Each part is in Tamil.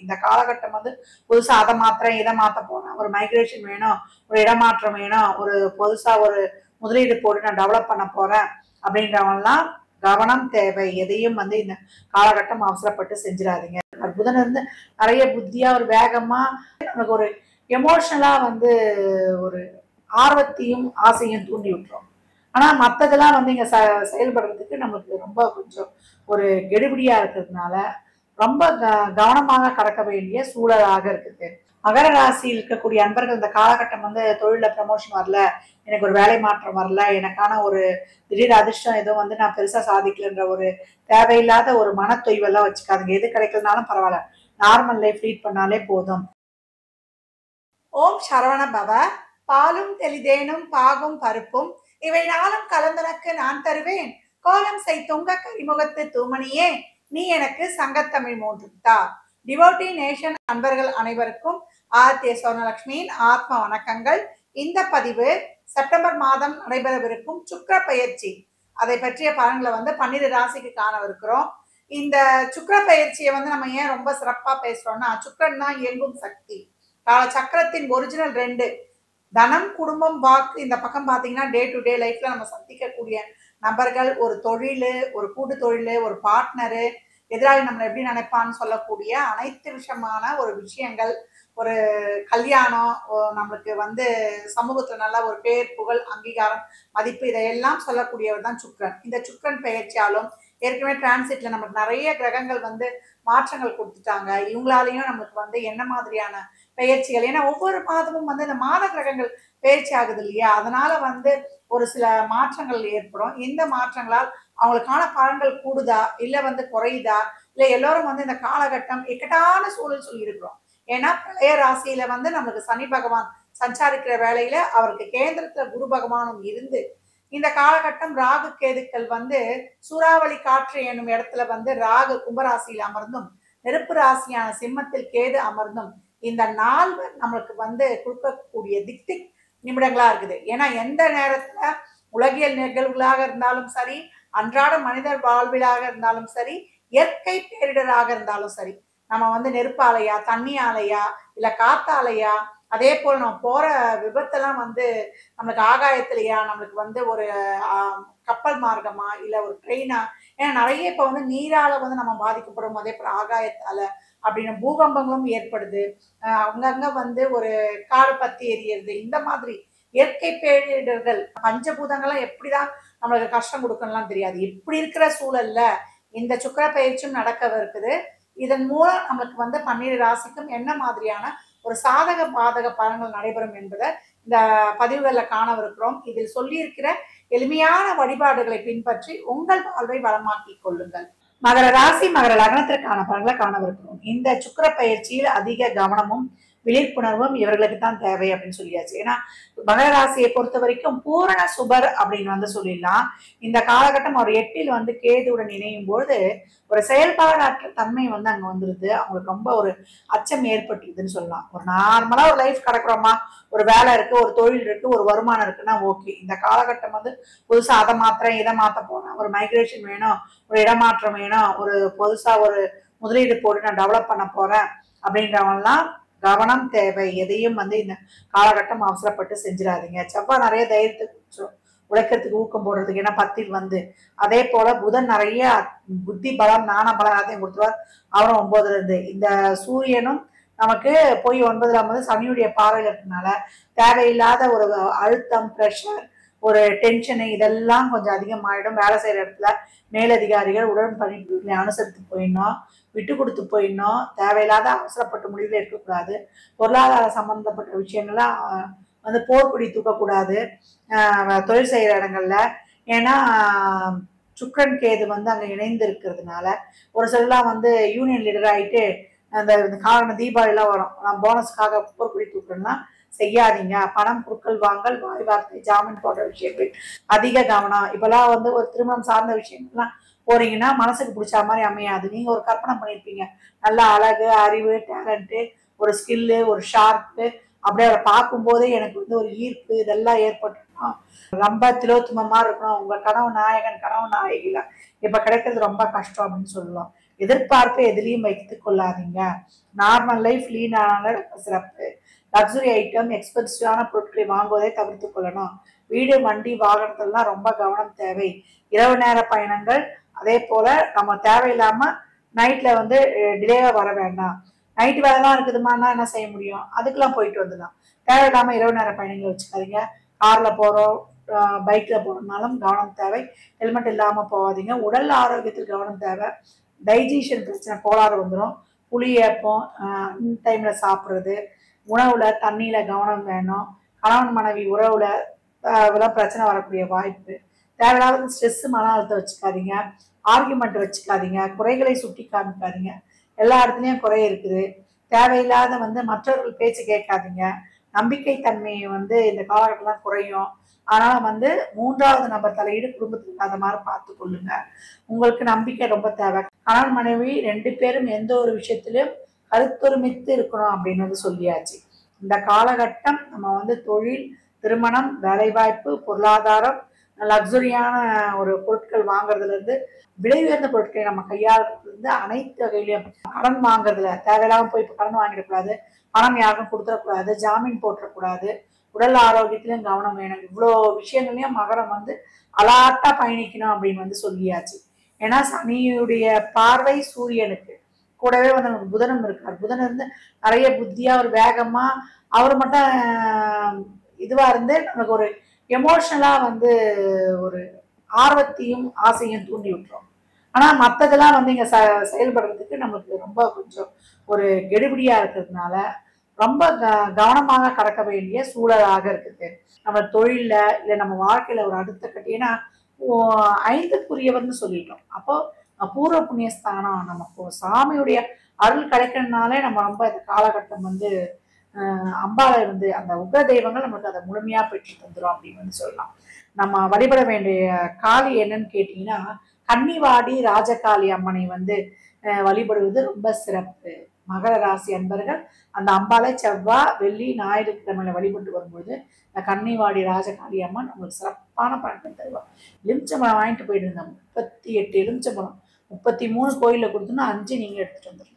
இந்த காலகட்டம் வந்து புதுசா அதை மாத்திரம் இதை மாத்த போறேன், ஒரு மைக்ரேஷன் வேணும், ஒரு இடமாற்றம் வேணும், ஒரு புதுசா ஒரு முதலீடு போட்டு நான் டெவலப் பண்ண போறேன் அப்படின்றவங்கலாம் கவனம் தேவை. எதையும் வந்து இந்த காலகட்டம் அவசரப்பட்டு செஞ்சிடாதீங்க. புதன் வந்து நிறைய புத்தியா ஒரு வேகமா நமக்கு ஒரு எமோஷனலா வந்து ஒரு ஆர்வத்தையும் ஆசையும் தூண்டி விட்டுரும். ஆனா மற்றதெல்லாம் வந்து இங்க செயல்படுறதுக்கு நமக்கு ரொம்ப கொஞ்சம் ஒரு கெடுபிடியா இருக்கிறதுனால ரொம்ப கவனமாக கடக்க வேண்டிய சூழலாக இருக்குது. மகர ராசியில் இருக்கக்கூடிய அன்பர்கள் இந்த காலகட்டம் வந்து தொழில ப்ரமோஷன் வரல, எனக்கு ஒரு வேலை மாற்றம் வரல, எனக்கான ஒரு திடீர் அதிர்ஷ்டம் எதுவும் வந்து நான் பெருசா சாதிக்கலன்ற ஒரு தேவையில்லாத ஒரு மனத்தொய்வெல்லாம் வச்சுக்காதுங்க. எது கிடைக்கிறதுனாலும் பரவாயில்ல, நார்மல் லைஃப் லீட் பண்ணாலே போதும். ஓம் சரவண பவ. பாலும் தெளிதேனும் பாகும் பருப்பும் இவை நாளும் கலந்தனக்கு நான் தருவேன். கோலம் செய் தொங்க கரிமுகத்து தூமணியே, நீ எனக்கு சங்கத்தமிழ் மூன்று தா. டிவோட்டி நேஷன் அன்பர்கள் அனைவருக்கும் ஆர்த்திய சொர்ணலட்சுமியின் ஆத்ம வணக்கங்கள். இந்த பதிவு செப்டம்பர் மாதம் நடைபெறவிருக்கும் சுக்கிர பயிற்சி அதை பற்றிய பலன்களை வந்து 12 ராசிக்கு காணவிருக்கிறோம். இந்த சுக்கிர பயிற்சியை வந்து நம்ம ஏன் ரொம்ப சிறப்பா பேசுறோம்னா, சுக்கிரன் தான் இயங்கும் சக்தி. கால சக்கரத்தின் ஒரிஜினல் 2 தனம், குடும்பம், வாக்கு. இந்த பக்கம் பாத்தீங்கன்னா டே டு டே லைஃப்ல நம்ம சந்திக்கக்கூடிய நபர்கள், ஒரு தொழில், ஒரு கூட்டு தொழில், ஒரு பார்ட்னரு, எதிராளி நம்மளை எப்படி நினைப்பான்னு சொல்லக்கூடிய அனைத்து விஷயமான ஒரு விஷயங்கள், ஒரு கல்யாணம், நம்மளுக்கு வந்து சமூகத்துல நல்ல ஒரு பேர், புகழ், அங்கீகாரம், மதிப்பு, இதையெல்லாம் சொல்லக்கூடியவர் தான் சுக்கிரன். இந்த சுக்கிரன் பெயர்ச்சியாலும் ஏற்கனவே டிரான்சிட்ல நமக்கு நிறைய கிரகங்கள் வந்து மாற்றங்கள் கொடுத்துட்டாங்க. இவங்களாலையும் நம்மளுக்கு வந்து என்ன மாதிரியான பெயர்ச்சிகள், ஏன்னா ஒவ்வொரு மாதமும் வந்து இந்த மாத கிரகங்கள் பெயர்ச்சி ஆகுது இல்லையா, அதனால வந்து ஒரு சில மாற்றங்கள் ஏற்படும். இந்த மாற்றங்களால் அவங்களுக்கான பலன்கள் கூடுதா இல்ல வந்து குறையுதா, இல்ல எல்லாரும் வந்து இந்த காலகட்டம் இக்கட்டான சூழல் சொல்லி இருக்கிறோம். ஏன்னா பழைய ராசியில வந்து நம்மளுக்கு சனி பகவான் சஞ்சாரிக்கிற வேலையில அவருக்கு கேந்திரத்துல குரு பகவானும் இருந்து, இந்த காலகட்டம் ராகு கேதுக்கள் வந்து சூறாவளி காற்று என்னும் இடத்துல வந்து ராகு கும்பராசியில் அமர்ந்தும், நெருப்பு ராசியான சிம்மத்தில் கேது அமர்ந்தும் இந்த நால்வர் நம்மளுக்கு வந்து கொடுக்கக்கூடிய திக் நிமிடங்களா இருக்குது. ஏன்னா எந்த நேரத்துல உலகியல் நிகழ்வுகளாக இருந்தாலும் சரி, அன்றாட மனிதர் வாழ்விலாக இருந்தாலும் சரி, இயற்கை பேரிடராக இருந்தாலும் சரி, நம்ம வந்து நெருப்பு ஆலையா, தண்ணி ஆலையா, இல்ல காத்தாலையா, அதே போல் நம்ம போற விபத்தெல்லாம் வந்து நம்மளுக்கு ஆகாயத்திலையா, நம்மளுக்கு வந்து ஒரு கப்பல் மார்க்கமா, இல்ல ஒரு ட்ரெயினா, ஏன்னா நிறைய இப்ப வந்து நீரால வந்து நம்ம பாதிக்கப்படும், அதே போல ஆகாயத்தால அப்படின்னு பூகம்பங்களும் ஏற்படுது. அங்கங்க வந்து ஒரு காடு பத்தி எரியுது. இந்த மாதிரி இயற்கை பேரிடர்கள், பஞ்சபூதங்கள்லாம் எப்படிதான் நம்மளுக்கு கஷ்டம் கொடுக்கணும்லாம் தெரியாது. இப்படி இருக்கிற சூழல்ல இந்த சுக்கிர பயிற்சியும் நடக்க இருக்குது. இதன் மூலம் நம்மளுக்கு வந்து 12 ராசிக்கும் என்ன மாதிரியான ஒரு சாதக பாதக பலன்கள் நடைபெறும் என்பதை இந்த பதிவுகளில் காணவிருக்கிறோம். இதில் சொல்லியிருக்கிற எளிமையான வழிபாடுகளை பின்பற்றி உங்கள் வாழ்வை வளமாக்கிக் கொள்ளுங்கள். மகர ராசி மகர லக்னத்திற்கான பலன்களை காணவிருக்கிறோம். இந்த சுக்கிர பயிற்சியில் அதிக கவனமும் விழிப்புணர்வும் இவர்களுக்கு தான் தேவை அப்படின்னு சொல்லியாச்சு. ஏன்னா மகர ராசியை பொறுத்த வரைக்கும் பூரண சுபர் அப்படின்னு வந்து சொல்லிடலாம். இந்த காலகட்டம் ஒரு 8ல் வந்து கேதுவுடன் இணையும் போது ஒரு செயல்பாடற்ற தன்மை வந்து அங்க வந்துருது. அவங்களுக்கு ரொம்ப ஒரு அச்சம் ஏற்பட்டுருதுன்னு சொல்லலாம். ஒரு நார்மலா ஒரு லைஃப் கிடக்குறோமா, ஒரு வேலை இருக்கு, ஒரு தொழில் இருக்கு, ஒரு வருமானம் இருக்குன்னா ஓகே. இந்த காலகட்டம் வந்து புதுசா அதை மாத்திரம் இதை மாத்த போறேன், ஒரு மைக்ரேஷன் வேணும், ஒரு இடமாற்றம் வேணும், ஒரு புதுசா ஒரு முதலீடு போட்டு நான் டெவலப் பண்ண போறேன் அப்படின்றவங்கலாம் கவனம் தேவை. எதையும் வந்து இந்த காலகட்டம் அவசரப்பட்டு செஞ்சிடாதீங்க. செவ்வாய் நிறைய தைரியத்துக்கு உழைக்கிறதுக்கு ஊக்கம் போடுறதுக்கு, ஏன்னா 10ல் வந்து அதே போல புதன் நிறைய புத்தி பலம், ஞான பலம் எல்லாத்தையும் கொடுத்துருவார். அவரும் 9ல இருந்து. இந்த சூரியனும் நமக்கு போய் 9ல் வந்து சனியுடைய பார்வையில் இருக்கிறதுனால தேவையில்லாத ஒரு அழுத்தம், ப்ரெஷர், ஒரு டென்ஷனு இதெல்லாம் கொஞ்சம் அதிகமாயிடும். வேலை செய்யற இடத்துல மேலதிகாரிகள் உடன் பணிபுரிகளை அனுசரித்து போயிடணும், விட்டு கொடுத்து போயிடணும். தேவையில்லாத அவசரப்பட்ட முடிவில் இருக்கக்கூடாது. பொருளாதார சம்பந்தப்பட்ட விஷயங்கள்லாம் வந்து போர்க்குடி தூக்கக்கூடாது தொழில் செய்கிற இடங்கள்ல. ஏன்னா சுக்கிரன் கேது வந்து அங்கே இணைந்து இருக்கிறதுனால ஒரு சிலர்லாம் வந்து யூனியன் லீடர் ஆகிட்டு அந்த காரணம் தீபாவளிலாம் வரும், நான் போனஸ்க்காக போர்க்குடி தூக்குறேன்னா செய்யாதீங்க. பணம் குறுக்கல் வாங்கல், வாய் வார்த்தை, ஜாமீன் போன்ற விஷயங்கள் அதிக கவனம். இப்பெல்லாம் வந்து ஒரு திருமணம் சார்ந்த விஷயங்கள்லாம் போறீங்கன்னா மனசுக்கு பிடிச்ச மாதிரி அமையாது. நீங்க ஒரு கற்பனை பண்ணியிருப்பீங்க, நல்ல அழகு, அறிவு, டேலண்ட்டு, ஒரு ஸ்கில்லு, ஒரு ஷார்ப்பு, அப்படியே அவரை பார்க்கும்போதே எனக்கு வந்து ஒரு ஈர்ப்பு இதெல்லாம் ஏற்பட்டுருக்கணும். ரொம்ப திலோத்துமமா இருக்கணும். உங்க கனவு நாயகன் கனவு நாயகில இப்ப கிடைக்கிறது ரொம்ப கஷ்டம் அப்படின்னு சொல்லலாம். எதிர்பார்ப்பை எதிலையும் வைத்துக் கொள்ளாதீங்க. நார்மல் லைஃப் லீனான சிறப்பு. லக்ஸுரி ஐட்டம் எக்ஸ்பென்சிவான பொருட்களை வாங்குவதை தவிர்த்து கொள்ளணும். வீடு வண்டி வாகனத்திலாம் ரொம்ப கவனம் தேவை. இரவு நேர பயணங்கள் அதே போல நம்ம தேவையில்லாம நைட்ல வந்து டிலேவா வர வேண்டாம். நைட்டு வேலைலாம் இருக்குதுமானா என்ன செய்ய முடியும், அதுக்கெல்லாம் போயிட்டு வந்துடலாம். தேவையில்லாம இரவு நேர பயணங்களை வச்சுக்காதீங்க. கார்ல போறோம் பைக்ல போறதுனாலும் கவனம் தேவை. ஹெல்மெட் இல்லாம போகாதீங்க. உடல் ஆரோக்கியத்தில் கவனம் தேவை. டைஜஷன் பிரச்சனை கோளாறு வந்துடும். புளி ஏப்பம் டைம்ல சாப்பிட்றது, உணவுல தண்ணியில கவனம் வேணும். கணவன் மனைவி உறவுல பிரச்சனை வரக்கூடிய வாய்ப்பு. தேவையில்லாத ஸ்ட்ரெஸ் மன அழுத்தம் வச்சுக்காதீங்க. ஆர்குமெண்ட் வச்சுக்காதீங்க. குறைகளை சுட்டி காமிக்காதீங்க. எல்லா இடத்துலயும் குறை இருக்குது. தேவையில்லாத வந்து மற்றவர்கள் பேச்சு கேட்காதீங்க. நம்பிக்கை தன்மையை வந்து இந்த காலகட்டம்லாம் குறையும். அதனால வந்து 3வது நபர் தலையீடு குடும்பத்துக்கு இல்லாத மாதிரி பார்த்து கொள்ளுங்க. உங்களுக்கு நம்பிக்கை ரொம்ப தேவை. கணவன் மனைவி 2 பேரும் எந்த ஒரு விஷயத்திலும் கருத்தொருமித்து இருக்கணும் அப்படின்னு வந்து சொல்லியாச்சு. இந்த காலகட்டம் நம்ம வந்து தொழில், திருமணம், வேலைவாய்ப்பு, பொருளாதாரம், லக்ஸுரியான ஒரு பொருட்கள் வாங்குறதுல இருந்து விலை உயர்ந்த பொருட்களை நம்ம கையாளுறதுல இருந்து அனைத்து வகையிலையும் கடன் வாங்குறதுல தேவையில்லாம போய் கடன் வாங்கிடக்கூடாது. பணம் யாருக்கும் கொடுத்துடக்கூடாது. ஜாமீன் போட்டுறக்கூடாது. உடல் ஆரோக்கியத்திலையும் கவனம் வேணும். இவ்வளோ விஷயங்களையும் மகரம் வந்து அலாட்டா பயணிக்கணும் அப்படின்னு வந்து சொல்லியாச்சு. ஏன்னா சனியுடைய பார்வை சூரியனுக்கு கூடவே வந்து நமக்கு புதனும் இருக்கார். புதன் இருந்து நிறைய புத்தியா ஒரு வேகமா அவர் மட்டும் இதுவா இருந்து நமக்கு ஒரு எமோஷனலா வந்து ஒரு ஆர்வத்தையும் ஆசையும் தூண்டி விட்டுரும். ஆனா மற்றதெல்லாம் வந்து இங்க செயல்படுறதுக்கு நமக்கு ரொம்ப கொஞ்சம் ஒரு கெடுபிடியா இருக்கிறதுனால ரொம்ப கவனமாக கடக்க வேண்டிய சூழலாக இருக்குது. நம்ம தொழில்ல இல்லை நம்ம வாழ்க்கையில ஒரு அடுத்த கட்டி. ஏன்னா 5க்குரியவர்னு சொல்லிட்டோம். அப்போ பூர்வ புண்ணியஸ்தானம் நமக்கு சாமியுடைய அருள் கிடைக்கிறதுனாலே நம்ம ரொம்ப இந்த காலகட்டம் வந்து அம்பாளை வந்து அந்த உக்ர தெய்வங்கள் நமக்கு அதை முழுமையா பெற்று தந்துடும் அப்படின்னு வந்து சொல்லலாம். நம்ம வழிபட வேண்டிய காளி என்னன்னு கேட்டீங்கன்னா கன்னிவாடி ராஜகாளி அம்மனை வந்து வழிபடுவது ரொம்ப சிறப்பு. மகர ராசி அன்பர்கள் அந்த அம்பாளை செவ்வாய், வெள்ளி, ஞாயிற்றுக்கிழமையில வழிபட்டு வரும்போது இந்த கன்னிவாடி ராஜகாளி அம்மன் உங்களுக்கு சிறப்பான பலன்கள் தருவாங்க. எலுமிச்சம்பழம் வாங்கிட்டு போயிட்டு இருந்தோம். 38 எலுமிச்சம்பழம் 33 கோயிலில் கொடுத்தோன்னா 5 நீங்க எடுத்துட்டு வந்துடலாம்.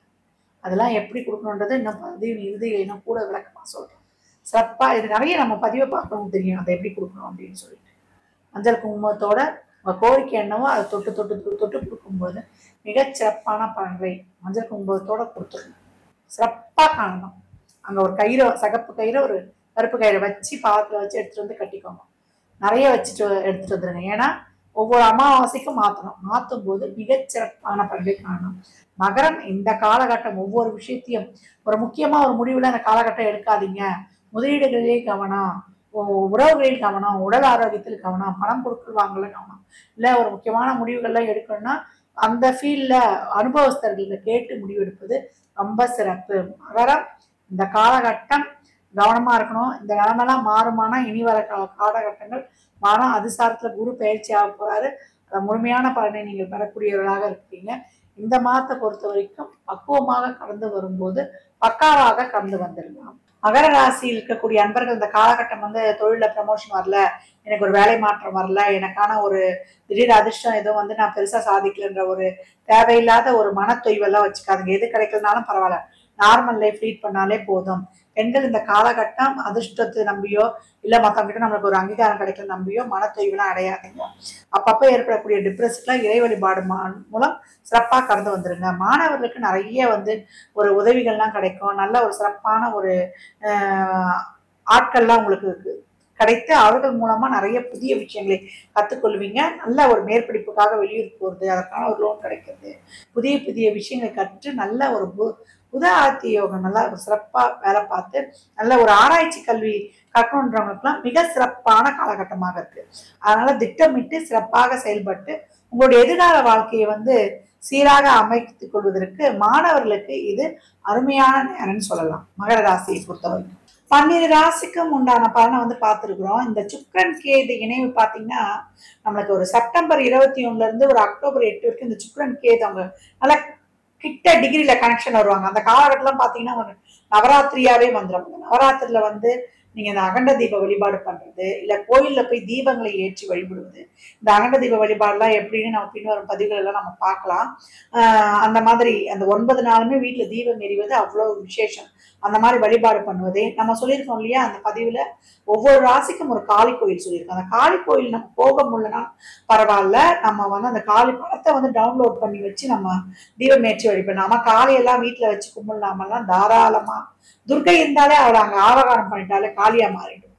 அதெல்லாம் எப்படி கொடுக்கணுன்றது இன்னும் இறுதியில் இன்னும் கூட விளக்கமா சொல்றேன். சிறப்பா இது நிறைய நம்ம பதிவை பார்க்கணும் தெரியும் அதை எப்படி கொடுக்கணும் அப்படின்னு சொல்லிட்டு. மஞ்சள் குங்குமத்தோட உங்க கோரிக்கை என்னவோ அதை தொட்டு தொட்டு தொட்டு தொட்டு கொடுக்கும்போது மிகச்சிறப்பான பலன்களை மஞ்சள் குங்குமத்தோட கொடுத்துருங்க. சிறப்பா காணணும். அங்க ஒரு கயிறு, சகப்பு கயிறு, ஒரு கருப்பு கயிறை வச்சு பாத்திரம் வச்சு எடுத்துட்டு வந்து கட்டிக்கோங்க. நிறைய வச்சுட்டு எடுத்துட்டு வந்துருங்க. ஏன்னா ஒவ்வொரு அமாவாசைக்கும் மாற்றும் போது மிகச்சிறப்பான பலன்களை காணணும். மகரம் இந்த காலகட்டம் ஒவ்வொரு விஷயத்தையும் ஒரு முக்கியமா ஒரு முடிவுல அந்த காலகட்டம் எடுக்காதீங்க. முதலீடுகளிலே கவனம், உறவுகளில் கவனம், உடல் ஆரோக்கியத்தில் கவனம், பணம் பொருட்கள் வாங்கல கவனம். இல்லை ஒரு முக்கியமான முடிவுகள்லாம் எடுக்கணும்னா அந்த ஃபீல்ட்ல அனுபவஸ்தர்கள கேட்டு முடிவெடுப்பது ரொம்ப சிறப்பு. மகரம் இந்த காலகட்டம் கவனமா இருக்கணும். இந்த நிலைமெல்லாம் மாறுமானா இனி வர காலகட்டங்கள் மாறும். அதிசாரத்துல குரு பயிற்சி ஆக போறாரு. அந்த முழுமையான பலனை நீங்கள் பெறக்கூடியவர்களாக இருக்கீங்க. இந்த மாதத்தை பொறுத்த வரைக்கும் பக்குவமாக கடந்து வரும்போது பக்காவாக கடந்து வந்துடலாம். மகர ராசியில் இருக்கக்கூடிய அன்பர்கள் இந்த காலகட்டம் வந்து தொழில ப்ரமோஷன் வரல, எனக்கு ஒரு வேலை மாற்றம் வரல, எனக்கான ஒரு திடீர் அதிர்ஷ்டம் எதுவும் வந்து நான் பெருசா சாதிக்கலன்ற ஒரு தேவையில்லாத ஒரு மனத்தொய்வெல்லாம் வச்சுக்காதுங்க. எது கிடைக்கலனாலும் பரவாயில்ல, நார்மல் லைஃப் லீட் பண்ணாலே போதும். பெண்கள் இந்த காலகட்டம் அதிர்ஷ்டத்தை நம்பியோ இல்ல மற்றவங்கிட்ட நம்மளுக்கு ஒரு அங்கீகாரம் கிடைக்கல நம்பியோ மனத்தொய்வெல்லாம் அடையாதுங்க. அப்பப்போ ஏற்படக்கூடிய டிப்ரெஷன்லாம் இறை வழிபாடு மூலம் சிறப்பா கடந்து வந்துருங்க. மாணவர்களுக்கு நிறைய வந்து ஒரு உதவிகள்லாம் கிடைக்கும். நல்ல ஒரு சிறப்பான ஒரு ஆட்கள்லாம் உங்களுக்கு கிடைத்து அவர்கள் மூலமா நிறைய புதிய விஷயங்களை கற்றுக்கொள்வீங்க. நல்ல ஒரு மேற்படிப்புக்காக வெளியூர் போறது, அதற்கான ஒரு லோன் கிடைக்கிறது, புதிய புதிய விஷயங்களை கற்று நல்ல ஒரு புத ஆத்திய யோகம் நல்லா ஒரு சிறப்பா வேலை பார்த்து நல்ல ஒரு ஆராய்ச்சி கல்வி கற்கணுன்றவங்களுக்குலாம் மிக சிறப்பான காலகட்டமாக இருக்கு. அதனால திட்டமிட்டு சிறப்பாக செயல்பட்டு உங்களுடைய எதிர்கால வாழ்க்கையை வந்து சீராக அமைத்துக் கொள்வதற்கு மாணவர்களுக்கு இது அருமையான நேரம்னு சொல்லலாம். மகர ராசியை பொறுத்தவரைக்கும் 12 ராசிக்கும் உண்டான பலனை வந்து பார்த்துருக்குறோம். இந்த சுக்கிரன் கேது இணைவு பார்த்தீங்கன்னா நம்மளுக்கு ஒரு செப்டம்பர் 21 இருந்து ஒரு அக்டோபர் 8 வரைக்கும் இந்த சுக்கிரன் கேது அவங்க நல்லா கிட்ட டிகிரியில கனெக்ஷன் வருவாங்க. அந்த காலகட்டம்லாம் பார்த்தீங்கன்னா நவராத்திரியாவே வந்துடும். நவராத்திரியில வந்து நீங்க இந்த அகண்ட தீப வழிபாடு பண்றது, இல்ல கோயில்ல போய் தீபங்களை ஏற்றி வழிபடுவது. இந்த அகண்ட தீப வழிபாடுலாம் எப்படின்னு நம்ம பின்வரும் பதிவுகள் எல்லாம் நம்ம பார்க்கலாம். அந்த மாதிரி அந்த 9 நாளுமே வீட்டுல தீபம் எரிவது அவ்வளவு விசேஷம். அந்த மாதிரி வழிபாடு பண்ணுவது நம்ம சொல்லியிருக்கோம் இல்லையா, அந்த பதிவுல ஒவ்வொரு ராசிக்கும் ஒரு காளி கோயில் சொல்லியிருக்கோம். அந்த காளி கோயில் நம்ம போக முடியலன்னா பரவாயில்ல, நம்ம வந்து அந்த காளி படத்தை வந்து டவுன்லோட் பண்ணி வச்சு நம்ம தீபம் ஏற்றி வழிபடணும். நம்ம காளியெல்லாம் வீட்டுல வச்சு கும்பிடலாமெல்லாம் தாராளமா. துர்க்கை இருந்தாலே அவளை அங்க ஆவகாரம் பண்ணிட்டாலே காளியா மாறிடும்.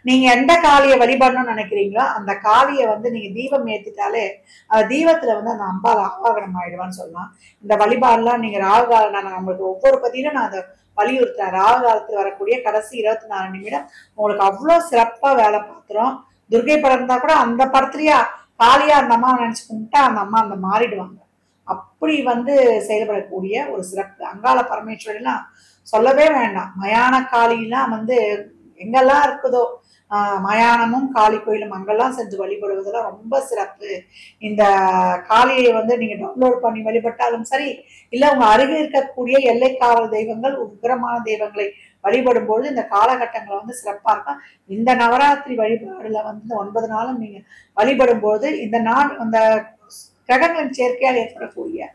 நீங்க எந்த காளியை வழிபடணும்னு நினைக்கிறீங்களோ அந்த காளியை வந்து நீங்க தீபம் ஏத்திட்டாலே அந்த தீபத்துல வந்து அந்த அம்பாள் ஆவாகனம் ஆயிடுவான்னு சொல்லலாம். இந்த வழிபாடுலாம் நீங்க ராகுகாலம், நான் நம்மளுக்கு ஒவ்வொரு பதிலும் நான் அதை வலியுறுத்துறேன். ராகு காலத்துல வரக்கூடிய கடைசி 24 நிமிடம் உங்களுக்கு அவ்வளவு சிறப்பா வேலை பார்த்துரும். துர்க்கை படம் இருந்தா கூட அந்த படத்துலயா காளியா அந்த அம்மா நினைச்சு கும்பிட்டா அந்த அம்மா அந்த மாறிடுவாங்க. அப்படி வந்து செயல்படக்கூடிய ஒரு சிறப்பு. அங்காள பரமேஸ்வரிலாம் சொல்லவே வேண்டாம். மயான காளிலாம் வந்து எங்கெல்லாம் இருக்குதோ மயானமும் காளி கோயிலும் அங்கெல்லாம் சென்று வழிபடுவதெல்லாம் ரொம்ப சிறப்பு. இந்த காளியை வந்து நீங்க டவுன்லோட் பண்ணி வழிபட்டாலும் சரி, இல்ல உங்க அருகே இருக்கக்கூடிய எல்லை காவல் தெய்வங்கள், உக்கிரமான தெய்வங்களை வழிபடும் பொழுது இந்த காலகட்டங்களை வந்து சிறப்பா இருக்கும். இந்த நவராத்திரி வழிபாடுல வந்து இந்த 9 நாளும் நீங்க வழிபடும் பொழுது இந்த நாள் அந்த கிரகங்களின் சேர்க்கையால் ஏற்படக்கூடிய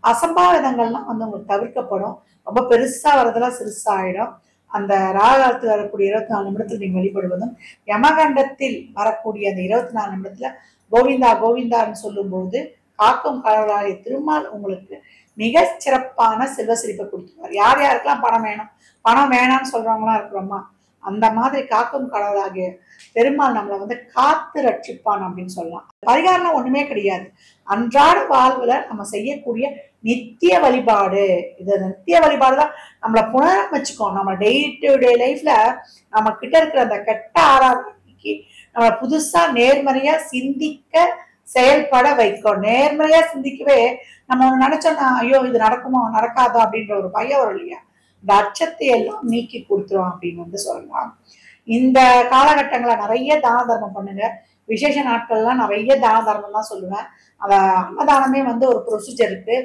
அசம்பாவிதங்கள்லாம் வந்து உங்களுக்கு தவிர்க்கப்படும். ரொம்ப பெருசா வரதெல்லாம் சிறுசா ஆயிடும். அந்த ராகாலத்தில் வரக்கூடிய 24 நிமிடத்தில் நீங்க வழிபடுவதும், யமகண்டத்தில் வரக்கூடிய அந்த 24 நிமிடத்துல கோவிந்தா கோவிந்தான்னு சொல்லும்போது காக்கும் கடவுளாகிய திருமால் உங்களுக்கு மிக சிறப்பான செல்வ செழிப்பை கொடுத்துருவார். யார் யாருக்கெல்லாம் பணம் வேணும், பணம் வேணாம்னு சொல்றவங்களாம் இருக்கிறோமா, அந்த மாதிரி காக்கும் கடவுளாகிய பெருமாள் நம்மளை வந்து காத்து ரட்சிப்பான் அப்படின்னு சொல்லலாம். பரிகாரம் ஒண்ணுமே கிடையாது. அன்றாட வாழ்வுல நம்ம செய்யக்கூடிய நித்திய வழிபாடு. இது நித்திய வழிபாடுதான் நம்மளை புனரமைச்சுக்கோம். நம்ம டே டு டே லைஃப்ல நம்ம கிட்ட இருக்கிற அந்த கெட்ட ஆராதனைக்கு நம்ம புதுசா நேர்மறையா சிந்திக்க செயல்பட வைக்கும். நேர்மறையா சிந்திக்கவே நம்ம ஒண்ணு நினைச்சோம்னா ஐயோ இது நடக்குமோ நடக்காதோ அப்படின்ற ஒரு பயம் வரும் இல்லையா, இந்த அச்சத்தை எல்லாம் நீக்கி கொடுத்துரும் அப்படின்னு வந்து சொல்லலாம். இந்த காலகட்டங்களை நிறைய தான தர்மம் பண்ணுங்க. விசேஷ நாட்கள்லாம் நிறைய தான தர்மம் தான் சொல்லுவேன். அந்த அன்னதானமே வந்து ஒரு ப்ரொசீஜர் இருக்கு.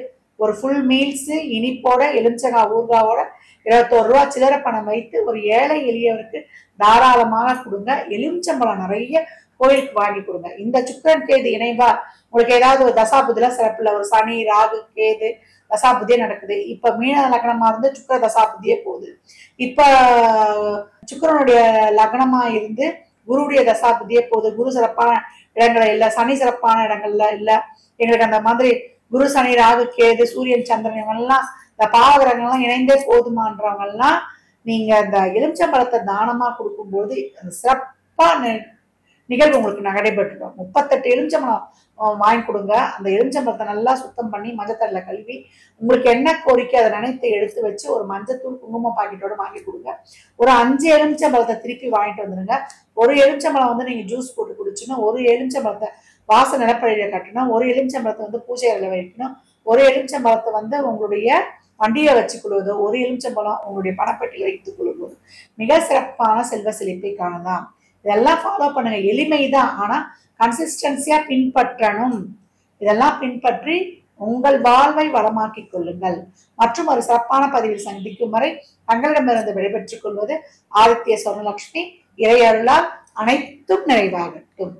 ஒரு ஃபுல் மீல்ஸ் இனிப்போட எலுமிச்சங்காய் ஊறுகாவோட 21 ரூபா சில்லறை பணம் வைத்து ஒரு ஏழை எளியவருக்கு தாராளமாக கொடுங்க. எலுமிச்சம்பழம் நிறைய கோயிலுக்கு வாங்கி கொடுங்க. இந்த சுக்கிரன் கேது இணைவா உங்களுக்கு ஏதாவது ஒரு தசாபுதில சிறப்புல ஒரு சனி ராகு கேது தசாபுதியே நடக்குது. இப்ப மீன லக்னமா இருந்து சுக்கிர தசாபுதியே போகுது. இப்ப சுக்கிரனுடைய லக்னமா இருந்து குருவுடைய தசாபுதியே போகுது. குரு சிறப்பான இடங்கள்ல இல்ல, சனி சிறப்பான இடங்கள்ல இல்ல. எங்களுக்கு அந்த மாதிரி குரு சனி ராகு கேது சூரியன் சந்திரன் இவங்கெல்லாம் இந்த பாவகிரகங்கள்லாம் இணைந்தே போதுமான்றவங்க எல்லாம் நீங்க இந்த எலுமிச்சம்பழத்தை தானமா கொடுக்கும்போது அந்த சிறப்பா நிகழ்வு உங்களுக்கு நடைபெற்றுடும். 38 எலுமிச்சம்பழம் வாங்கி கொடுங்க. அந்த எலுமிச்சம்பழத்தை நல்லா சுத்தம் பண்ணி மஞ்சத்தல்ல கழுவி உங்களுக்கு என்ன கோரிக்கை அதை நினைத்து எடுத்து வச்சு ஒரு மஞ்சத்தூள் குங்குமம் பாக்கெட்டோட வாங்கி கொடுங்க. ஒரு 5 எலுமிச்சம்பழத்தை திருப்பி வாங்கிட்டு வந்துருங்க. ஒரு எலுமிச்சம்பழம் வந்து நீங்க ஜூஸ் போட்டு குடிச்சுன்னா, ஒரு எலுமிச்சம்பழத்தை வாச நிலப்படையில கட்டணும், ஒரு எலுமிச்சம்பழத்தை வந்து பூஜை அறையில வைக்கணும், ஒரு எலுமிச்சம்பழத்தை வந்து உங்களுடைய வண்டியை வச்சுக் கொள்வதோ, ஒரு எலுமிச்சம்பழம் உங்களுடைய பணப்பட்டியில் வைத்துக் கொள்வதோ மிக சிறப்பான செல்வ செழிப்பை காணலாம். இதெல்லாம் ஃபாலோ பண்ணுங்க. எளிமைதான், ஆனா கன்சிஸ்டன்சியா பின்பற்றணும். இதெல்லாம் பின்பற்றி உங்கள் வாழ்வை வளமாக்கிக் கொள்ளுங்கள். மற்றும் ஒரு சிறப்பான பதிவில் சந்திக்கும் வரை தங்களிடமிருந்து விடைபெற்றுக் கொள்வது ஆதித்ய சொர்ணலட்சுமி. இறையருளால் அனைத்தும் நிறைவாகட்டும்.